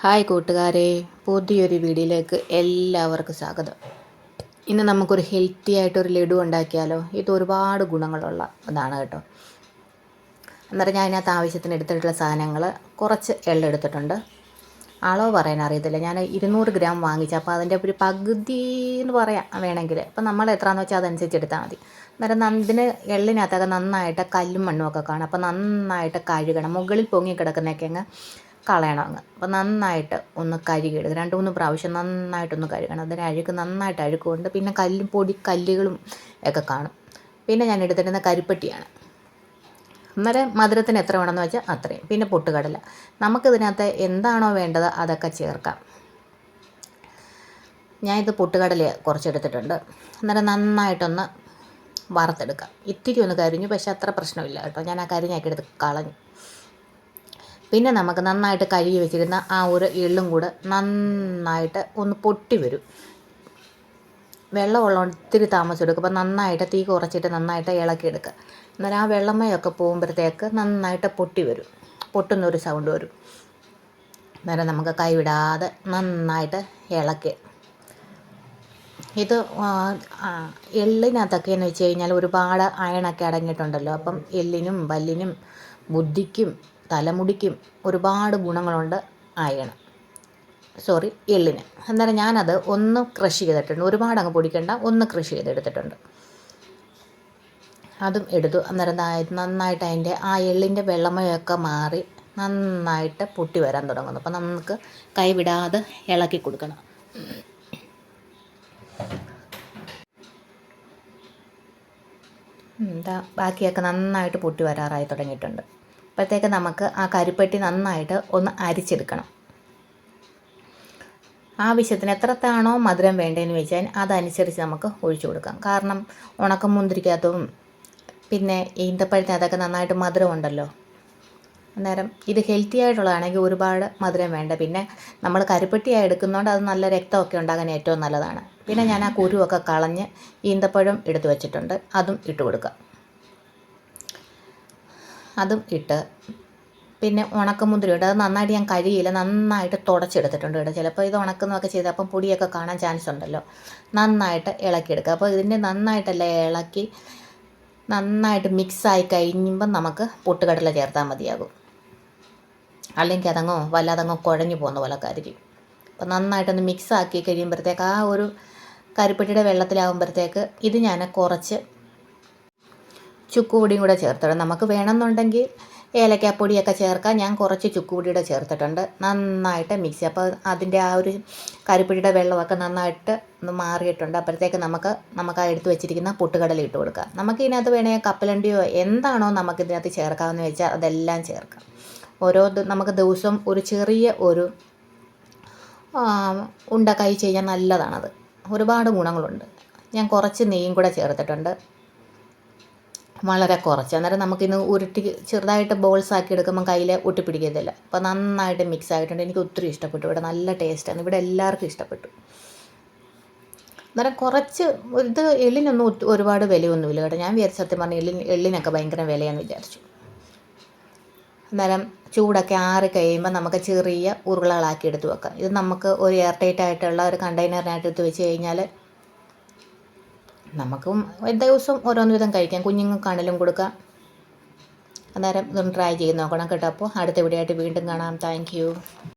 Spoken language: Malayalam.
ഹായ് കൂട്ടുകാരെ, പുതിയൊരു വീഡിയോയിലേക്ക് എല്ലാവർക്കും സ്വാഗതം. ഇന്ന് നമുക്കൊരു ഹെൽത്തി ആയിട്ടൊരു ലഡു ഉണ്ടാക്കിയാലോ. ഇത് ഒരുപാട് ഗുണങ്ങളുള്ള ഇതാണ് കേട്ടോ. അന്നേരം ഞാൻ അതിനകത്ത് ആവശ്യത്തിന് എടുത്തിട്ടുള്ള സാധനങ്ങൾ കുറച്ച് എള്ളെടുത്തിട്ടുണ്ട്. അളവ് പറയാൻ അറിയത്തില്ല, ഞാൻ 200 ഗ്രാം വാങ്ങിച്ചു. അപ്പോൾ അതിൻ്റെ ഒരു പകുതി എന്ന് പറയാം വേണമെങ്കിൽ. അപ്പോൾ നമ്മൾ എത്രയാണെന്ന് വെച്ചാൽ അതനുസരിച്ച് എടുത്താൽ മതി. അന്നേരം ഇതിന് എള്ളിനകത്തൊക്കെ നന്നായിട്ട് കല്ലും മണ്ണും ഒക്കെ കാണും. അപ്പോൾ നന്നായിട്ട് കഴുകണം. മുകളിൽ പൊങ്ങി കിടക്കുന്നതൊക്കെ അങ്ങ് കളയണം അങ്ങ്. അപ്പോൾ നന്നായിട്ട് ഒന്ന് കഴുകിയെടുക്കുക. 2-3 പ്രാവശ്യം നന്നായിട്ടൊന്ന് കഴുകണം. അതിന് അഴുക്ക് നന്നായിട്ട് അഴുക്കുകൊണ്ട് പിന്നെ കല്ലുകളും ഒക്കെ കാണും. പിന്നെ ഞാൻ എടുത്തിരുന്ന കരിപ്പട്ടിയാണ്. അന്നേരം മധുരത്തിന് എത്ര വേണമെന്ന് വെച്ചാൽ അത്രയും. പിന്നെ പൊട്ടുകടല. നമുക്കിതിനകത്ത് എന്താണോ വേണ്ടത് അതൊക്കെ ചേർക്കാം. ഞാനിത് പൊട്ടുകടല കുറച്ചെടുത്തിട്ടുണ്ട്. അന്നേരം നന്നായിട്ടൊന്ന് വറുത്തെടുക്കാം. ഇത്തിരി ഒന്ന് കരിഞ്ഞു, പക്ഷെ അത്ര പ്രശ്നമില്ല കേട്ടോ. ഞാൻ ആ കരിഞ്ഞൊക്കെ എടുത്ത് കളഞ്ഞു. പിന്നെ നമുക്ക് നന്നായിട്ട് കഴുകി വെച്ചിരുന്ന ആ ഒരു എള്ളും കൂടെ നന്നായിട്ട് ഒന്ന് പൊട്ടി വരും. വെള്ളമുള്ള ഒത്തിരി താമസം എടുക്കും. അപ്പോൾ നന്നായിട്ട് തീ കുറച്ചിട്ട് നന്നായിട്ട് ഇളക്കിയെടുക്കുക. അന്നേരം ആ വെള്ളമയൊക്കെ പോകുമ്പോഴത്തേക്ക് നന്നായിട്ട് പൊട്ടി വരും. പൊട്ടുന്നൊരു സൗണ്ട് വരും. അന്നേരം നമുക്ക് കൈവിടാതെ നന്നായിട്ട് ഇളക്കി. ഇത് എള്ളിനകത്തൊക്കെ എന്ന് വെച്ച് കഴിഞ്ഞാൽ ഒരുപാട് അയണൊക്കെ അടങ്ങിയിട്ടുണ്ടല്ലോ. അപ്പം എല്ലിനും പല്ലിനും ബുദ്ധിക്കും തലമുടിക്കും ഒരുപാട് ഗുണങ്ങളുണ്ട് എള്ളിന്. അന്നേരം ഞാനത് ഒന്ന് ക്രഷ് ചെയ്തിട്ടുണ്ട്. ഒരുപാട് അങ്ങ് പൊടിക്കണ്ട, ഒന്ന് ക്രഷ് ചെയ്തെടുത്തിട്ടുണ്ട്. അതും എടുത്തു. അന്നേരം നന്നായിട്ട് അതിൻ്റെ ആ എള്ളിൻ്റെ വെള്ളമയൊക്കെ മാറി നന്നായിട്ട് പൊട്ടി വരാൻ തുടങ്ങുന്നു. അപ്പം നമുക്ക് കൈവിടാതെ ഇളക്കി കൊടുക്കണം. ബാക്കിയൊക്കെ നന്നായിട്ട് പൊട്ടി വരാറായി തുടങ്ങിയിട്ടുണ്ട്. അപ്പോഴത്തേക്ക് നമുക്ക് ആ കരിപ്പട്ടി നന്നായിട്ട് ഒന്ന് അരിച്ചെടുക്കണം. ആവശ്യത്തിന് എത്രത്താണോ മധുരം വേണ്ടതെന്ന് വെച്ചാൽ അതനുസരിച്ച് നമുക്ക് ഒഴിച്ചു കൊടുക്കാം. കാരണം ഉണക്കമുന്തിരിക്കകത്തും പിന്നെ ഈന്തപ്പഴത്തിനകത്തൊക്കെ നന്നായിട്ട് മധുരം ഉണ്ടല്ലോ. അന്നേരം ഇത് ഹെൽത്തി ആയിട്ടുള്ളതാണെങ്കിൽ ഒരുപാട് മധുരം വേണ്ട. പിന്നെ നമ്മൾ കരിപ്പട്ടിയായി എടുക്കുന്നതുകൊണ്ട് അത് നല്ല രക്തമൊക്കെ ഉണ്ടാകാൻ ഏറ്റവും നല്ലതാണ്. പിന്നെ ഞാൻ ആ കുരുവൊക്കെ കളഞ്ഞ് ഈന്തപ്പഴം എടുത്തു വെച്ചിട്ടുണ്ട്. അതും ഇട്ട് കൊടുക്കുക. അതും ഇട്ട് പിന്നെ ഉണക്കമുന്തിരിയുണ്ട്. അത് നന്നായിട്ട് ഞാൻ കഴുകിയില്ല, നന്നായിട്ട് തുടച്ചെടുത്തിട്ടുണ്ട് കേട്ടോ. ചിലപ്പോൾ ഇത് ഉണക്കുന്നതൊക്കെ ചെയ്ത് അപ്പം പൊടിയൊക്കെ കാണാൻ ചാൻസ് ഉണ്ടല്ലോ. നന്നായിട്ട് ഇളക്കിയെടുക്കുക. അപ്പോൾ ഇതിൻ്റെ നന്നായിട്ടല്ല ഇളക്കി നന്നായിട്ട് മിക്സായി കഴിയുമ്പം നമുക്ക് പൊട്ടുകടല ചേർത്താൽ മതിയാകും. അല്ലെങ്കിൽ അതങ്ങോ വല്ലാതങ്ങോ കുഴഞ്ഞു പോകുന്ന പോലൊക്കെ ആയിരിക്കും. അപ്പോൾ നന്നായിട്ടൊന്ന് മിക്സാക്കി കഴിയുമ്പോഴത്തേക്ക് ആ ഒരു കരിപ്പട്ടിയുടെ വെള്ളത്തിലാകുമ്പോഴത്തേക്ക് ഇത് ഞാൻ കുറച്ച് ചുക്കുപൊടിയും കൂടെ ചേർത്തിടും. നമുക്ക് വേണമെന്നുണ്ടെങ്കിൽ ഏലക്കാപ്പൊടിയൊക്കെ ചേർക്കാം. ഞാൻ കുറച്ച് ചുക്കുപൊടിയുടെ ചേർത്തിട്ടുണ്ട്. നന്നായിട്ട് മിക്സ്. അപ്പോൾ അതിൻ്റെ ആ ഒരു കരിപ്പൊടിയുടെ വെള്ളമൊക്കെ നന്നായിട്ട് ഒന്ന് മാറിയിട്ടുണ്ട്. അപ്പോഴത്തേക്ക് നമുക്ക് ആ എടുത്ത് വെച്ചിരിക്കുന്ന പൊട്ടുകടല ഇട്ട് കൊടുക്കാം. നമുക്ക് ഇതിനകത്ത് വേണമെങ്കിൽ കപ്പലണ്ടിയോ എന്താണോ നമുക്കിതിനകത്ത് ചേർക്കാമെന്ന് വെച്ചാൽ അതെല്ലാം ചേർക്കാം. നമുക്ക് ദിവസം ഒരു ചെറിയ ഒരു ഉണ്ട കഴിച്ച് കഴിഞ്ഞാൽ നല്ലതാണത്. ഒരുപാട് ഗുണങ്ങളുണ്ട്. ഞാൻ കുറച്ച് നെയ്യും കൂടെ ചേർത്തിട്ടുണ്ട്, വളരെ കുറച്ച്. അന്നേരം നമുക്കിന്ന് ഉരുട്ടി ചെറുതായിട്ട് ബോൾസ് ആക്കി എടുക്കുമ്പോൾ കയ്യിൽ ഒട്ടിപ്പിടിക്കത്തില്ല. അപ്പോൾ നന്നായിട്ട് മിക്സ് ആയിട്ടുണ്ട്. എനിക്ക് ഒത്തിരി ഇഷ്ടപ്പെട്ടു. ഇവിടെ നല്ല ടേസ്റ്റാണ്. ഇവിടെ എല്ലാവർക്കും ഇഷ്ടപ്പെട്ടു. അന്നേരം കുറച്ച് ഇത് എള്ളിനൊന്നും ഒരുപാട് വിലയൊന്നുമില്ല കേട്ടോ. ഞാൻ വിചാരിച്ചു സത്യം പറഞ്ഞാൽ എള്ളിനൊക്കെ ഭയങ്കര വിലയാണെന്ന് വിചാരിച്ചു. അന്നേരം ചൂടൊക്കെ ആറി കഴിയുമ്പോൾ നമുക്ക് ചെറിയ ഉരുളകളാക്കി എടുത്ത് വെക്കാം. ഇത് നമുക്ക് ഒരു എയർ ടൈറ്റ് ആയിട്ടുള്ള ഒരു കണ്ടെയ്നറിനകത്ത് എടുത്ത് വെച്ച് കഴിഞ്ഞാൽ നമുക്കും ദിവസം ഓരോന്ന് വിധം കഴിക്കാം. കുഞ്ഞുങ്ങൾക്കാണെങ്കിലും കൊടുക്കാം. അന്നേരം ഇതൊന്ന് ട്രൈ ചെയ്ത് നോക്കണം കേട്ടോ. അപ്പോൾ അടുത്ത വീഡിയോ ആയിട്ട് വീണ്ടും കാണാം. Thank you.